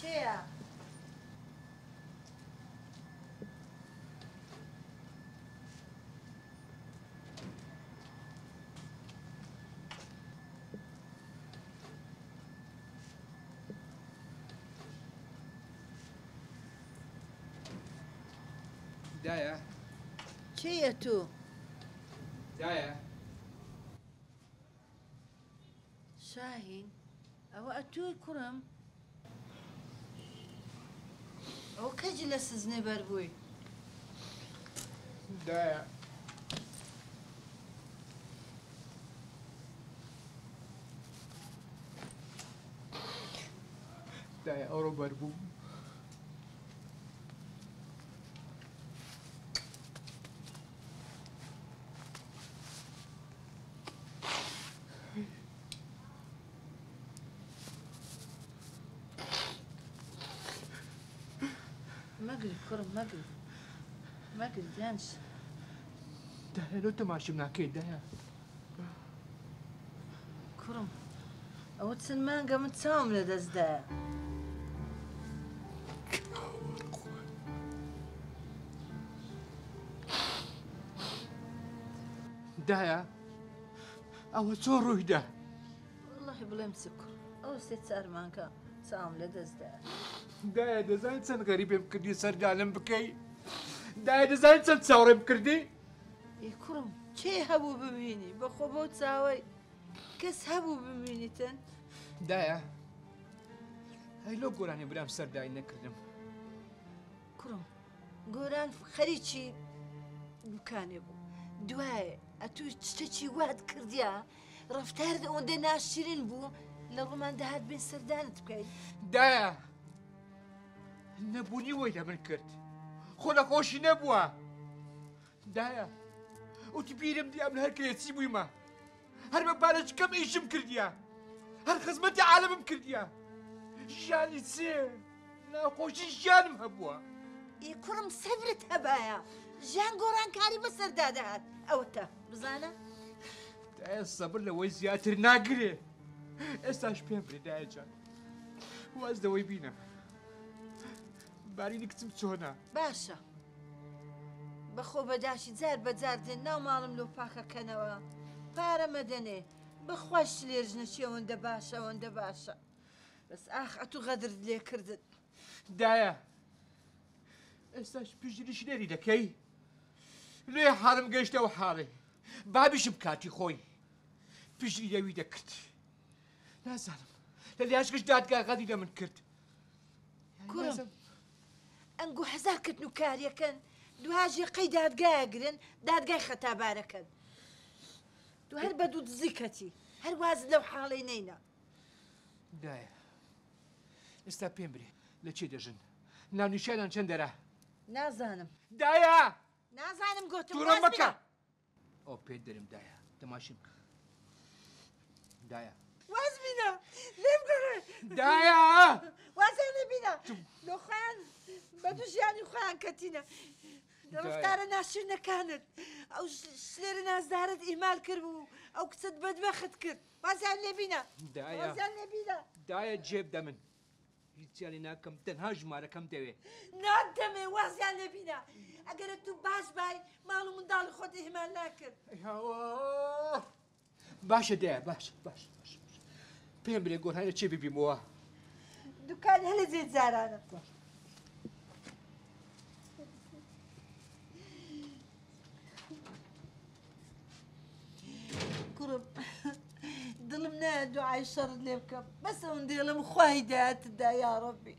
چێە؟ دایە؟ چێیە تۆ؟ دایە؟ شاهین ئەوە ئەتوی کوڕم؟ ئەوە کەجی لە سزنێ بەربووی؟ دایە؟ دایە ئەوڕۆ بەربوو. مەگری کوڕم مەگری گیانش. دایە لۆ تەماشم ناکەی دایە؟ کوڕم ئەوە چەند مانگە من چاوم لە دەستدایە. دایە؟ ئەوە چۆن ڕوویدا؟ وەڵڵاهی بڵێم چ کوڕ ئەوە سێ چار مانگە چاوم لە دەستدایە. دایە دەزانیت چەند غەریبێم کردی سەردانم بکەی؟ دایە دەزانیت چەند چاوەڕێم کردی؟ ئی کوڕم چێ هەبوو ببینی بەخۆ بۆ چاوەی کەس هەبوو ببینیتن؟ دایە؟ هەی لۆ گۆرانی برام سەردانی نەکردم. کوڕم گۆران خەریکی دوکانێ بوو دوایە ئەتوی شتێکی وات کردیا ڕەفتارت ئەوەندە ناشرین بوو لە ڕۆمان دەهات بێن سەردانت بکەیت. دایە؟ نەبوونی وەی لە من کرد خۆ لە خۆشی نەبووە. دایە وتی بیرم دیام لە هەر کرێچی بوویمە هەر بە پارەچکەم ئیشم کردیە هەر خزمەتی عالەمم کردیە ژیانی چێ ناخۆشی ژیانم هەبووە. ئی کوڕم سەبرت هەبایە ژیان گۆڕانکاری بەسەردا دەهات ئەوتە بزانە. دایە سەبر لەوەی زیاتر ناگرێ. ئێستاش پێم بێ دایە جان واز دەوەی بینە بارینی کچم چۆنە؟ باشە بەخۆ بەداشی جار بەجار دێن ناو ماڵم لۆ پاکەکەنەوە پارە مەدەنێ بخواش لێژنەچی ئەوەندە باشە ئەوەندە باشە بەس ئاخ ئەتو غەدرت لێ کردت. دایە ئێستاش پژریش لێری دەکەی؟ لێ حاڵم گەیشتەوە حاڵێ بابیشم کاتی خۆی پژری لەوی دەکرد نازانم لە لیاشکەش دادگا غەدی لە من کرد. کوڕم ئەنگۆ هەزار کردن و کاریەکەن دوهاژی قەی دادگایەگرن دادگای خەتابارەکەن دو هەر بە دوو دزیکەتی هەر واز لەو حاڵەی نەینە. دایە ئێستا پێم برێ لە چێ دەژن ناونیشانان چەندەرە؟ نازانم. دایە نازانم گۆتم تووڕە مەکە. ئەو پێ دەرم دایە تەماشیم کە دایە واز بینە لێم گەڕێ دایە وازیان لێ بینە لۆ خۆیان بە دوو ژیانی خۆیان کەتینە ڕفتارە ناشرینەکانت ئەو شلێرە نازدارت ئیمال کرد و ئەو کچت بەدبەخت کرد وازیان لێ بینە وازیان لێ بینە. دایە جێب دەمن هیچیانی ناکەم تەنها ژمارەکەم دەوێ. نادەمێ وازیان لێ بینە ئەگەرە تو باش بای ماڵ و منداڵی خۆت ئیهمال ناکرد. باشە دایە باش پێم برێ گۆرانە چێ ببیمەوە؟ دوکان هەلە جێ جارانە. کوڕم دڵم نایە دوعای شەڕت لێ بکەم بەس ئەوەندەی لەم خوا هیدایەتت دا یا ڕەبی.